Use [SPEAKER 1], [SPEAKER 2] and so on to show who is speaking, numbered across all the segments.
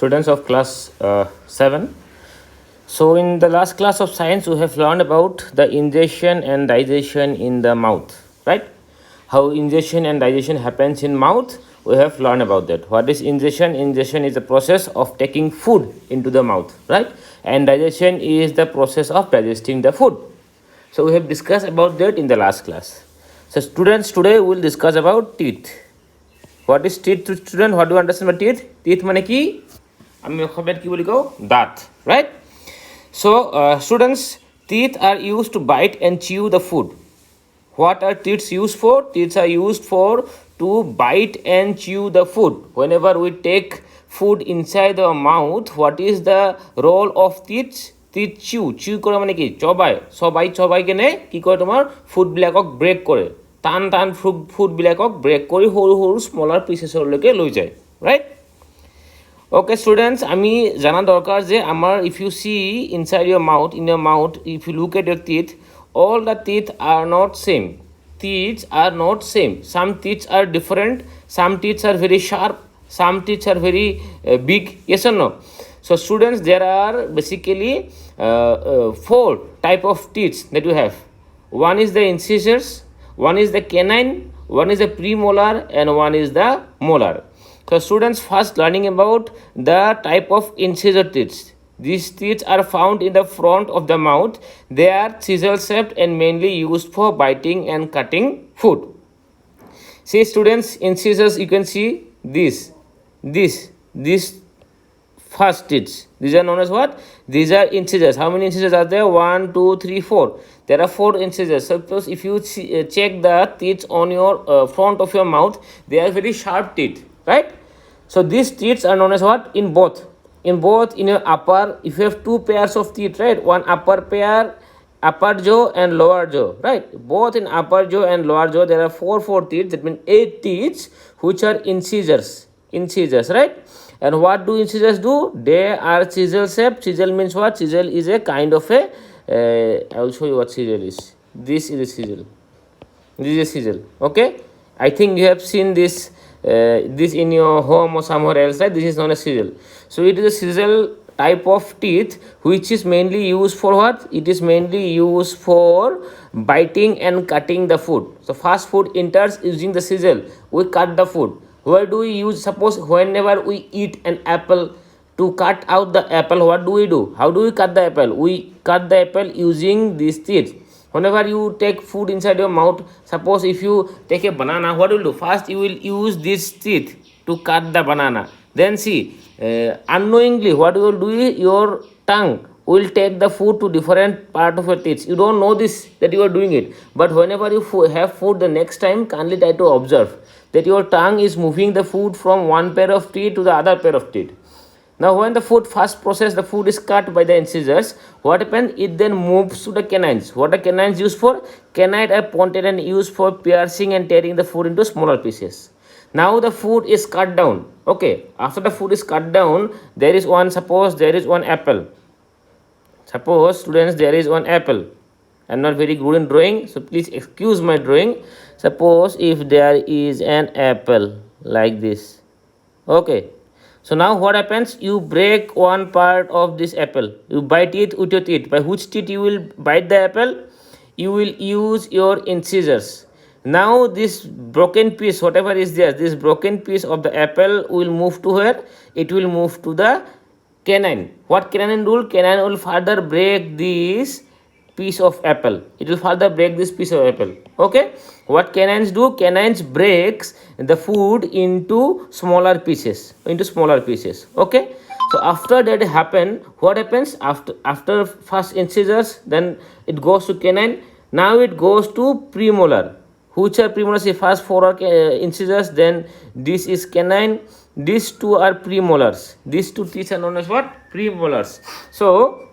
[SPEAKER 1] students of class 7. So in the last class of science, we have learned about the ingestion and digestion in the mouth, right? How ingestion and digestion happens in mouth, we have learned about that. What is ingestion? Ingestion is the process of taking food into the mouth, right? And digestion is the process of digesting the food. So we have discussed about that in the last class. So students, today we will discuss about teeth. What is teeth to student? What do you understand about teeth? Teeth মানে কি? আমি অসমীয়াত কি বুলি কওঁ? দাঁত, right? So students, teeth are used to bite and chew the food. What are teeth used for? Teeth are used for to bite and chew the food. Whenever we take food inside the mouth, what is the role of teeth? Teeth chew কৰে মানে কি? চবাই কেনে কি কৰে তোমাৰ ফুডবিলাকক break কৰে। টান ফুডবিলাকক break কৰি সৰু স্মলাৰ পিচেছলৈকে লৈ যায়, ৰাইট? Okay students, আমি জানা দৰকাৰ যে আমাৰ if you see inside your mouth, in your mouth, if you look at your teeth, all the teeth are not same. Teeth are not same. Some teeth are different. Some teeth are very sharp. Some teeth are very big. Yes or no? So students, there are basically 4 type of teeth that you have. One is the incisors, one is the canine, one is the premolar, and one is the molar. So students, first learning about the type of incisor teeth. These teeth are found in the front of the mouth. They are chisel shaped and mainly used for biting and cutting food. See students, incisors, you can see this first teeth. These are known as what? These are incisors. How many incisors are there? 1, 2, 3, 4. There are 4 incisors. Suppose if you check the teeth on your front of your mouth, they are very sharp teeth, right? So these teeth are known as what? In both in your upper, if you have 2 pairs of teeth, right? One upper pair, upper jaw and lower jaw, right? Both in upper jaw and lower jaw there are 4 teeth. That means 8 teeth which are incisors, right? And what do incisors do? They are chisel shaped. Chisel means what? Chisel is a kind of a I will show you what chisel is. This is a chisel. Okay, I think you have seen this in your home or somewhere else, right? This is known as chisel. So it is a chisel type of teeth which is mainly used for what? It is mainly used for biting and cutting the food. So fast food enters using the chisel. We cut the food. Where do we use? Suppose whenever we eat an apple, to cut out the apple, what do we do? How do we cut the apple? We cut the apple using these teeth. Whenever you take food inside your mouth, suppose if you take a banana, what will you do? First you will use these teeth to cut the banana. Then see, unknowingly what you will do is your tongue will take the food to different part of your teeth. You don't know this, that you are doing it. But whenever you have food the next time, kindly try to observe that your tongue is moving the food from one pair of teeth to the other pair of teeth. Now when the food first process, the food is cut by the incisors. What happens? It then moves to the canines. What are canines used for? Canines are pointed and used for piercing and tearing the food into smaller pieces. Now the food is cut down. Okay, after the food is cut down, there is one, suppose there is one apple. Suppose students, there is one apple. I'm not very good in drawing, so please excuse my drawing. Suppose if there is an apple like this. Okay, so now what happens? You break one part of this apple. You bite it with your teeth. By which teeth you will bite the apple? You will use your incisors. Now this broken piece, whatever is there, this broken piece of the apple will move to where? It will move to the canine. What canine do? Canine will further break this piece of apple. It will further break this piece of apple. Okay, what canines do? Canines breaks the food into smaller pieces. Okay, so after that happen, what happens? After first incisors, then it goes to canine. Now it goes to premolar. Which are premolars? First 4 are incisors, then this is canine. These 2 are premolars. These 2 teeth are known as what? Premolars. So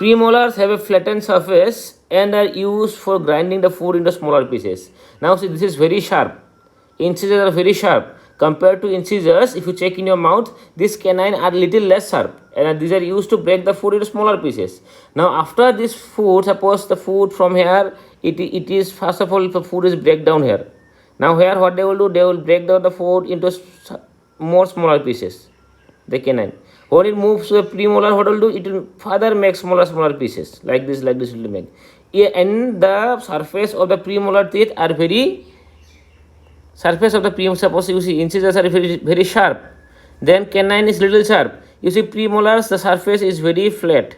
[SPEAKER 1] premolars have a flattened surface and are used for grinding the food into smaller pieces. Now see, this is very sharp. Incisors are very sharp. Compared to incisors, if you check in your mouth, these canine are little less sharp, and these are used to break the food into smaller pieces. Now after this food, suppose the food from here, it is first of all, if the food is break down here. Now here what they will do? They will break down the food into more smaller pieces. the canine. When it moves to the premolar, what will do? It will further make smaller pieces like this it will make. And the surface of the premolar teeth are very surface of the premolar. Suppose you see incisors are very sharp. Then canine is little sharp. You see premolars, the surface is very flat.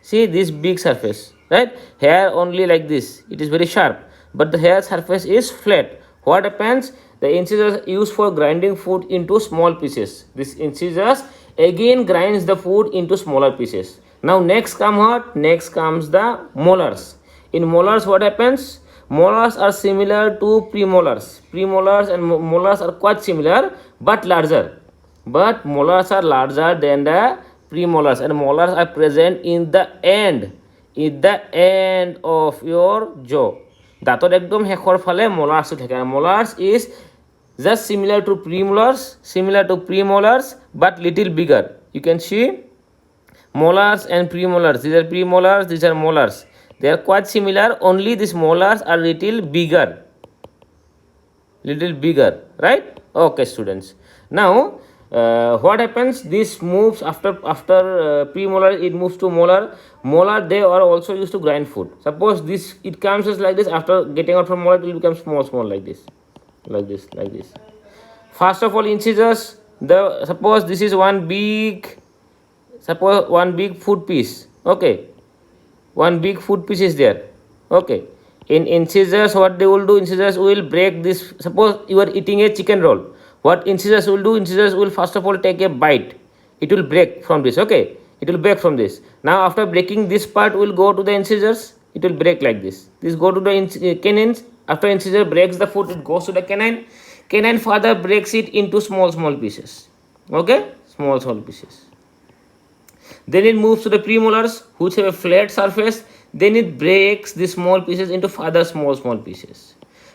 [SPEAKER 1] See this big surface, right? Here only like this. It is very sharp, but the hair surface is flat. What happens? The incisors used for grinding food into small pieces. This incisors again grinds the food into smaller pieces. Now next come what? Next comes the molars. In molars what happens? Molars are similar to premolars. Premolars and molars are quite similar but larger. But molars are larger than the premolars, and molars are present in the end of your jaw. Dator ekdom hekhor phale molars thake. Molars is just similar to premolars but little bigger. You can see molars and premolars. These are premolars, these are molars. They are quite similar, only these molars are little bigger, right? Okay, students. Now what happens? This moves after premolar, it moves to molar. Molar, they are also used to grind food. Suppose this, it comes as like this. After getting out from molar, it will become small like this. First of all, incisors, suppose this is one big food piece. Okay, one big food piece is there. Okay, in incisors, what they will do? Incisors will break this. Suppose you are eating a chicken roll. What incisors will do? Incisors will first of all take a bite. It will break from this. Okay, it will break from this. Now after breaking this part, will go to the incisors. It will break like this. This go to the canines. After incisor breaks the food, it goes to the canine. Canine further breaks it into small pieces. Okay, small pieces. Then it moves to the premolars, which have a flat surface. Then it breaks the small pieces into further small pieces.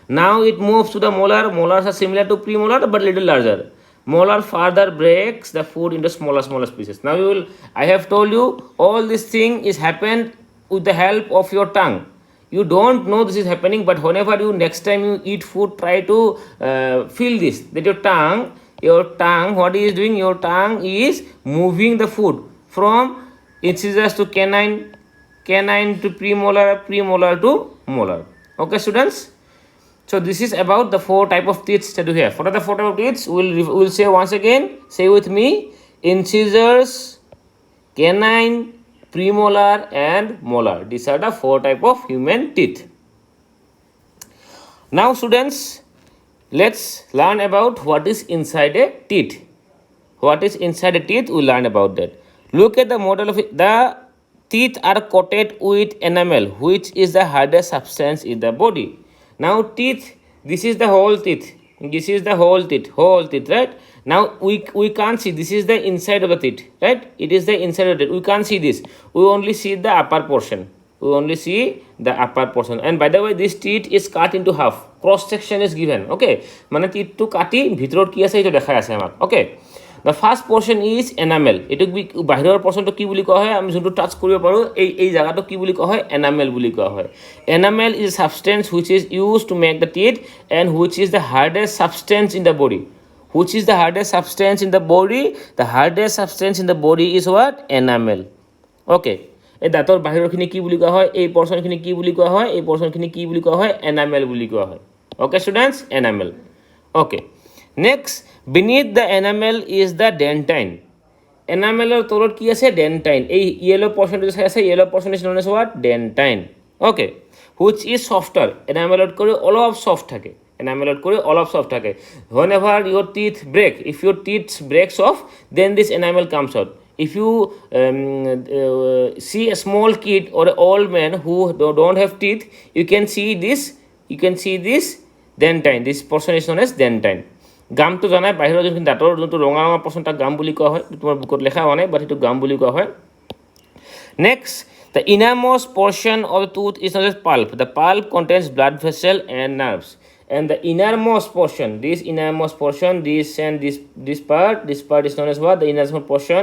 [SPEAKER 1] Now it moves to the molar. Molars are similar to premolar but little larger. Molar further breaks the food into smaller pieces. Now I have told you all this thing is happened with the help of your tongue. You don't know this is happening, but whenever next time you eat food, try to feel this, that your tongue, what is doing? Your tongue is moving the food from incisors to canine to premolar to molar. Okay, students? So this is about the 4 type of teeth that we have. What are the 4 type of teeth? We'll say once again. Say with me: incisors, canine, premolar, and molar. These are the 4 type of human teeth. Now, students, let's learn about what is inside a teeth. What is inside a teeth? We'll learn about that. Look at the model of it. The teeth are coated with enamel, which is the hardest substance in the body. Now teeth, this is the whole teeth. This is the whole teeth, right? Now we can't see. This is the inside of the teeth, right? It is the inside of the teeth. We can't see this. We only see the upper portion. And by the way, this teeth is cut into half. Cross section is given. Okay, মানে teeth to কাটি ভিতৰত কি আছে এটা দেখাই আছে আমাক. Okay. The first portion is enamel. এটুক বাহিৰৰ portionটো কি বুলি কোৱা হয়? আমি যোনটো টাচ কৰিব পাৰো এই জায়গাটো কি বুলি কোৱা হয়? Enamel বুলি কোৱা হয়. Enamel is a substance which is used to make the teeth and which is the hardest substance in the body. The hardest substance in the body is what? Enamel. Okay. এই দাঁতৰ বাহিৰৰখিনি কি বুলি কোৱা হয়? এই portionখিনি কি বুলি কোৱা হয়? এই portionখিনি কি বুলি কোৱা হয়? Enamel বুলি কোৱা হয়. Okay, students? Enamel. Okay. Next, beneath the enamel is the dentine. Enamelor তলত কি আছে? Dentine. এই yellow portion যে আছে, yellow portion is known as what? Dentine. Okay. Which is softer. Enamelor করে অলপ soft থাকে. Whenever your teeth break, if your teeth breaks off, then this enamel comes out. If you see a small kid or an old man who don't have teeth, you can see this dentine. This portion is known as dentine. গামটো জানাই বাহিৰৰ যোনখিনি দাঁতৰ যোনটো ৰঙা পৰ্চনটা গাম বুলি কোৱা হয়, তোমাৰ বুকত লেখা হোৱা নাই, বাট সেইটো গাম বুলি কোৱা হয়. Next, the innermost portion of the tooth is known as pulp. The pulp contains blood vessel and nerves. And the innermost portion, this part is known as what? The innermost portion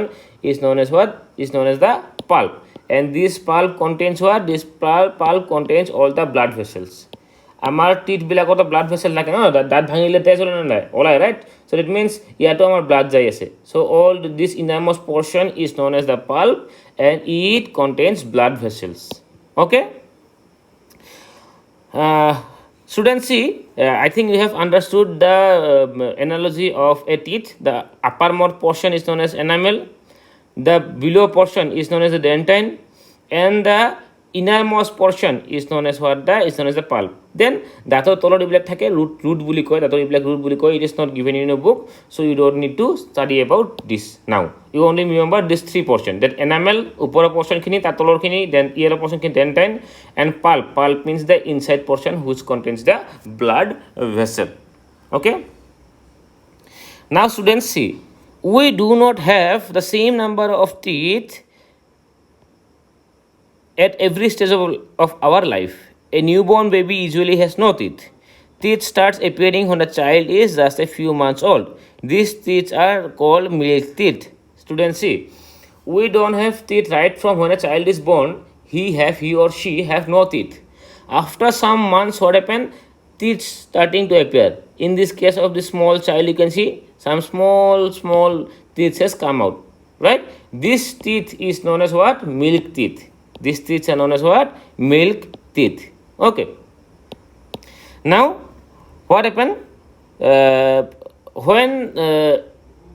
[SPEAKER 1] is known as what? Is known as the pulp. And this pulp contains what? This pulp contains all the blood vessels. আমাৰ টিথবিলাকতো blood vessel থাকে ন, দাঁত ভাঙিলে তেজ ওলাই right. চ' ইট means ইয়াতো আমাৰ ব্লাড যাই আছে। So' all this innermost portion is known as the pulp and it contains blood vessels. Okay, students, see, I think you have understood the analogy of a teeth. The uppermost portion is known as enamel, the below portion is known as the dentine, and the innermost portion is known as what? Is known as the pulp. Then dator tolor ibilak thake root buli koy, dator ibilak root buli koy. It is not given in a book, so you don't need to study about this now. You only remember this three portion, that enamel upor portion khini, tar tolor khini, then yellow portion khini dentine, and pulp. Pulp means the inside portion which contains the blood vessel. Okay, now students, see, we do not have the same number of teeth at every stage of our life. A newborn baby usually has no teeth. Teeth starts appearing when a child is just a few months old. These teeth are called milk teeth. Students, see, we don't have teeth right from when a child is born. He or she have no teeth. After some months, what happen? Teeth starting to appear. In this case of the small child, you can see some small teeth has come out, right? This teeth is known as what? Milk teeth. These teeth are known as what? Milk teeth. Okay. Now, what happened?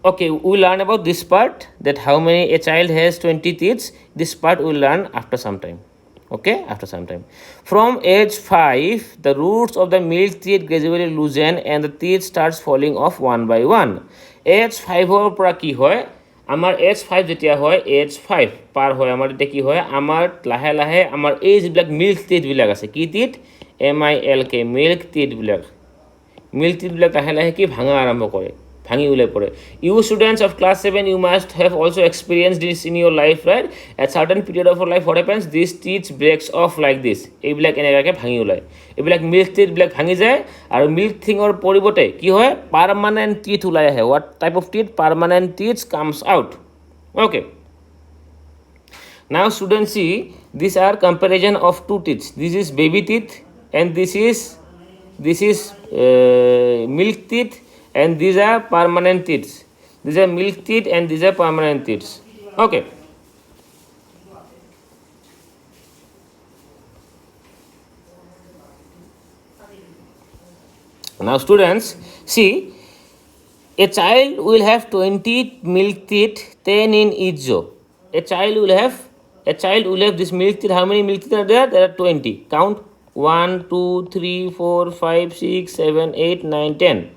[SPEAKER 1] Okay, we learn about this part, that how many a child has 20 teeth. This part we learn after some time. Okay, after some time. From age 5, the roots of the milk teeth gradually loosen and the teeth starts falling off one by one. Age 5 or পৰা কি হয়, আমাৰ age 5 যেতিয়া হয়, age 5 পাৰ হয়, আমাৰ এতিয়া কি হয়, আমাৰ লাহে লাহে আমাৰ এই যিবিলাক মিল্ক টিথবিলাক আছে, কি টিথ? MILK, মিল্ক টিথবিলাক লাহে লাহে কি ভাঙা আৰম্ভ কৰে, ভাঙি ওলাই পৰে। You students of class 7, you must have also experienced this in your life, right? At certain period of your life, what happens? These teeth breaks off like this. এইবিলাক এনেকুৱাকৈ ভাঙি ওলায়, এইবিলাক মিল্ক টিথবিলাক ভাঙি যায়, আৰু মিল্ক থিঙৰ পৰিৱৰ্তে কি হয়, পাৰ্মানেণ্ট টিথ ওলাই আহে। What type of teeth? Permanent teeth comes out. Okay. Now students, see, these are comparison of two teeth. This is baby teeth and this is milk teeth, and these are permanent teeth. These are milk teeth and these are permanent teeth. Okay. Now students, see, a child will have 20 milk teeth, 10 in each jaw. A child will have this milk teeth. How many milk teeth are there? There are 20. Count. 1, 2, 3, 4, 5, 6, 7, 8, 9, 10.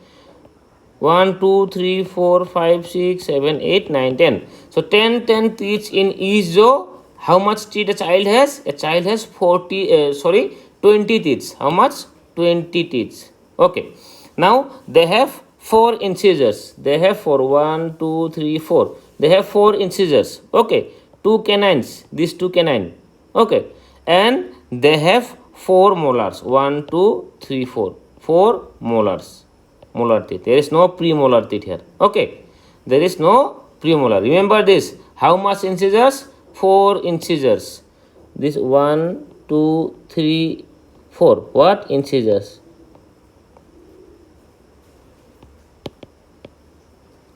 [SPEAKER 1] 1, 2, 3, 4, 5, 6, 7, 8, 9, 10. So 10 teeth in each jaw. How much teeth a child has? A child has 20 teeth. How much? 20 teeth. Okay. Now they have 4 incisors. They have 4. 1, 2, 3, 4. They have 4 incisors. Okay. 2 canines. These 2 canine. Okay. And they have 4 molars. 1, 2, 3, 4. 4 molars. Molar teeth. There is no premolar teeth here. Okay. There is no premolar. Remember this. How much incisors? 4 incisors. This 1, 2, 3, 4. What? Incisors.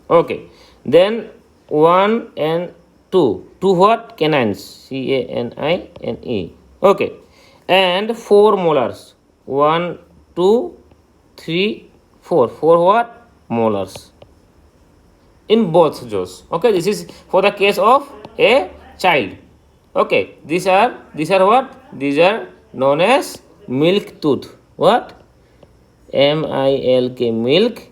[SPEAKER 1] Okay. Then 1 and 2. 2 what? Canines. CANINE. Okay. And 4 molars. 1, 2, 3, 4. 4 what? Molars. In both jaws. Okay. This is for the case of a child. Okay. These are what? These are known as milk tooth. What? MILK, milk.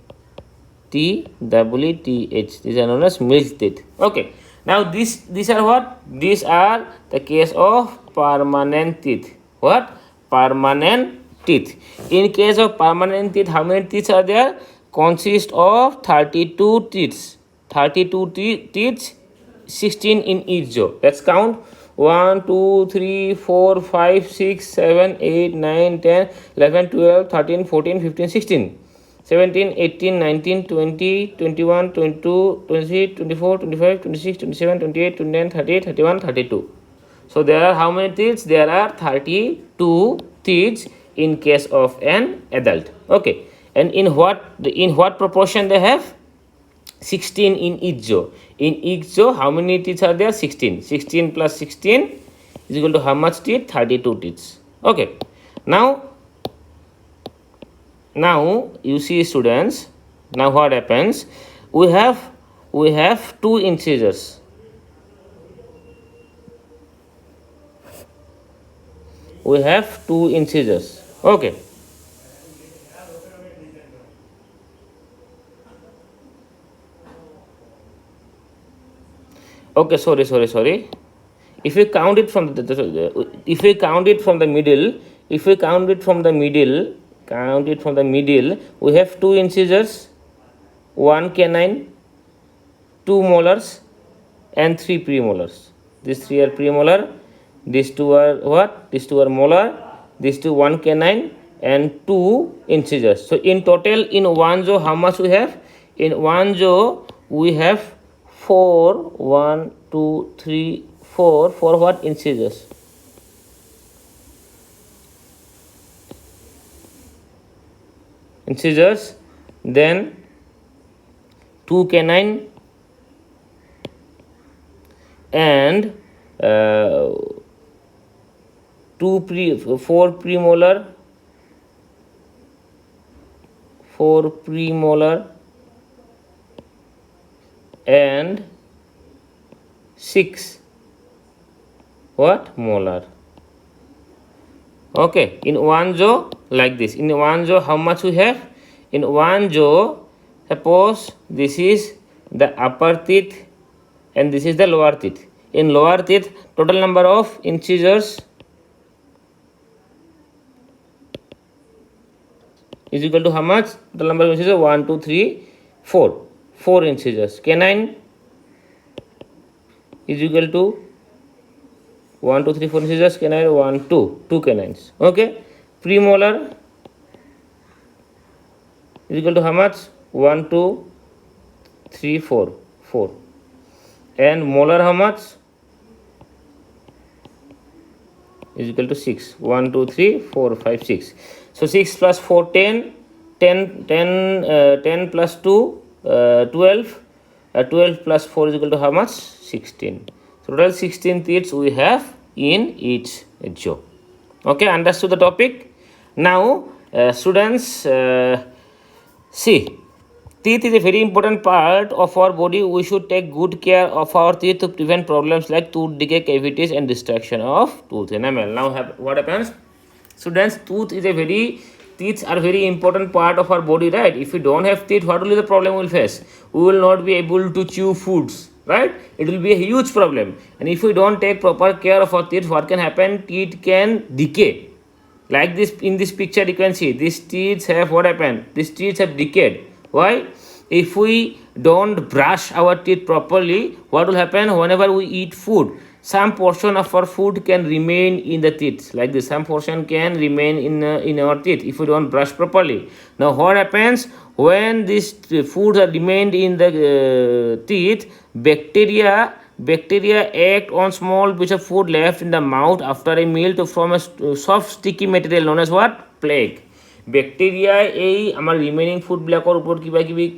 [SPEAKER 1] TEETH. These are known as milk teeth. Okay. Now these are what? These are the case of permanent teeth. What? Permanent teeth. In case of permanent teeth, how many teeth are there? Consist of 32 teeth. 32 teeth, 16 in each jaw. Let's count. 1, 2, 3, 4, 5, 6, 7, 8, 9, 10, 11, 12, 13, 14, 15, 16. 17, 18, 19, 20, 21, 22, 23, 24, 25, 26, 27, 28, 29, 30, 31, 32. So there are how many teeth? There are 32 teeth in case of an adult. Okay, and in what proportion they have? 16 in each jaw. In each jaw, how many teeth are there? 16. 16 plus 16 is equal to how much teeth? 32 teeth. Okay. Now you see, students, now what happens? We have two incisors. We have two incisors. Okay. Okay, sorry. If we count it from if we count it from the middle, we have two incisors, one canine, two molars, and three premolars. These three are premolar. These two are what? These two are molar. These two, one canine and two incisors. So in total, in one jaw, how much we have? In one jaw, we have 4, 1, 2, 3, 4. For what? Incisors. Incisors. Then 2 canine and 4 premolar, and 6 what? Molar. Okay, in one jaw, like this. In one jaw, how much we have? In one jaw, suppose this is the upper teeth and this is the lower teeth. In lower teeth, total number of incisors is equal to how much? Total number of incisors 1, 2, 3, 4. 4 incisors. Canine is equal to 1, 2, 3, 4 incisors. Canine 1, 2. 2 canines. Okay. Premolar is equal to how much? 1, 2, 3, 4. 4. And molar how much? Is equal to 6. 1, 2, 3, 4, 5, 6. So 6 plus 4, 10. 10 plus 2, 12. 12 plus 4 is equal to how much? 16. So total 16 teeth we have in each jaw. Okay, understood the topic? Now, students, see, teeth is a very important part of our body. We should take good care of our teeth to prevent problems like tooth decay, cavities, and destruction of tooth enamel. Now, what happens? Students, teeth are very important part of our body, right? If we don't have teeth, what will be the problem we'll face? We will not be able to chew foods, right? It will be a huge problem. And if we don't take proper care of our teeth, what can happen? Teeth can decay. Like this, in this picture, you can see these teeth have what happened? These teeth have decayed. Why? If we don't brush our teeth properly, what will happen? Whenever we eat food, some portion of our food can remain in the teeth. Like this, some portion can remain in our teeth if we don't brush properly. Now, what happens when these foods are remained in the teeth? Bacteria act on small piece of food left in the mouth after a meal to form a soft sticky material known as what? Plaque. Bacteria এই আমাৰ remaining ফুডবিলাকৰ ওপৰত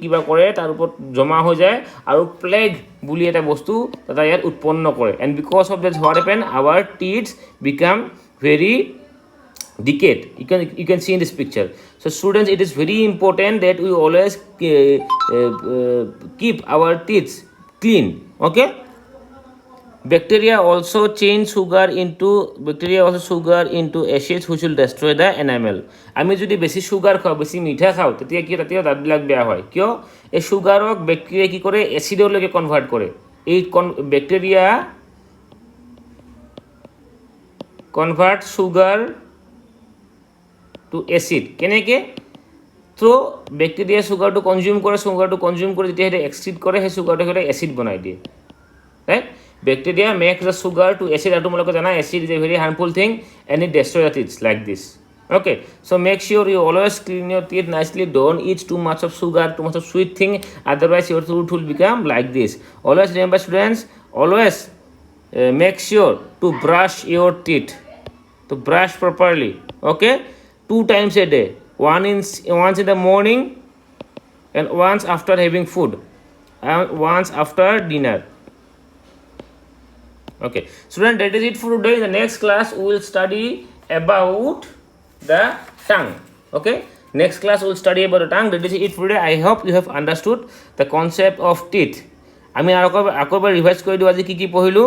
[SPEAKER 1] কিবা কৰে, তাৰ ওপৰত জমা হৈ যায় আৰু প্লেগ বুলি এটা বস্তু তাতে ইয়াত উৎপন্ন কৰে. And because of this what happen, our teeth became very decayed. You can see in this picture. So students, it is very important that we always keep our teeth clean. Okay. Bacteria also change sugar into acids which will destroy the enamel. আমি যদি বেশি sugar খাও, বেশি মিঠা খাও, তেতিয়া কি তাতেও দাঁতবিলাক বেয়া হয়। কিয়? এই সুগারক ব্যাকটেরিয়া কি করে? এসিডলৈকে কনভার্ট করে। এই bacteria convert sugar to acid. কেনেকৈ? তো ব্যাকটেরিয়া সুগাৰটো কনজিউম কৰে, যেতিয়া সেইটো এক্সিড কৰে, সেই সুগাৰটো সেইটো এচিড বনাই দিয়ে, right? Bacteria makes the sugar to acid. Acid is a very harmful thing and it destroys the teeth like this. Okay, so make sure you always clean your teeth nicely. Don't eat too much of sugar, too much of sweet thing, otherwise your tooth will become like this. Always remember, students, always make sure to brush your teeth, to brush properly. Okay, 2 times a day, once in the morning and once after having food and once after dinner. Okay, student, that is it for today. In the next class we will study about the tongue. Okay, next class we will study about the tongue. That is it for today. I hope you have understood the concept of teeth. আমি আকৌ এবাৰ revise কৰি দিওঁ আজি কি কি পঢ়িলোঁ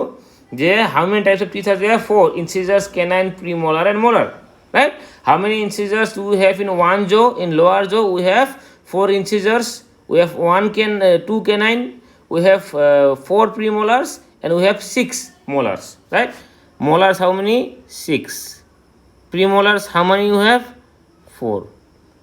[SPEAKER 1] যে how many types of teeth are there? 4 incisors, canine, premolar and molar, right? How many incisors do we have in one jaw? In lower jaw we have 4 incisors, we have 2 canine, we have 4 premolars and we have 6 molars, right? Molars how many? 6. Premolars how many you have? 4.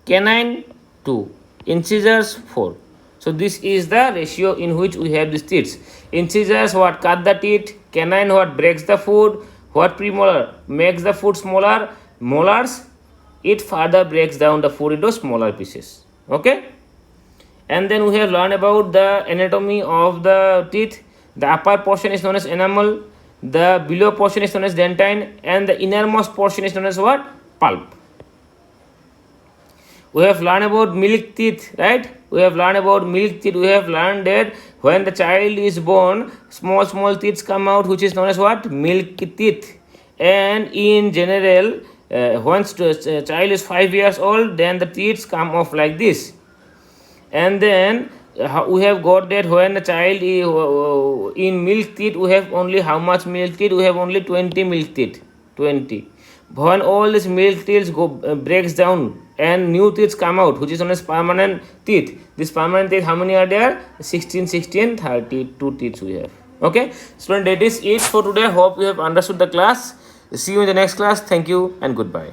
[SPEAKER 1] Canine 2. Incisors 4. So this is the ratio in which we have these teeth. Incisors what cut the teeth, canine what breaks the food, what premolar makes the food smaller, molars it further breaks down the food into smaller pieces. Okay, and then we have learned about the anatomy of the teeth. The upper portion is known as enamel, the below portion is known as dentine, and the innermost portion is known as what? Pulp. We have learned about milk teeth, right? We have learned about milk teeth. We have learned that when the child is born, small teeth come out, which is known as what? Milk teeth. And in general, once the child is 5 years old, then the teeth come off like this. And then we have got that when the child is in milk teeth, we have only how much milk teeth? We have only 20 milk teeth. 20. When all these milk teeth breaks down and new teeth come out, which is known as permanent teeth. This permanent teeth, how many are there? 16, 32 teeth we have. Okay, student, that is it for today. Hope you have understood the class. See you in the next class. Thank you and goodbye.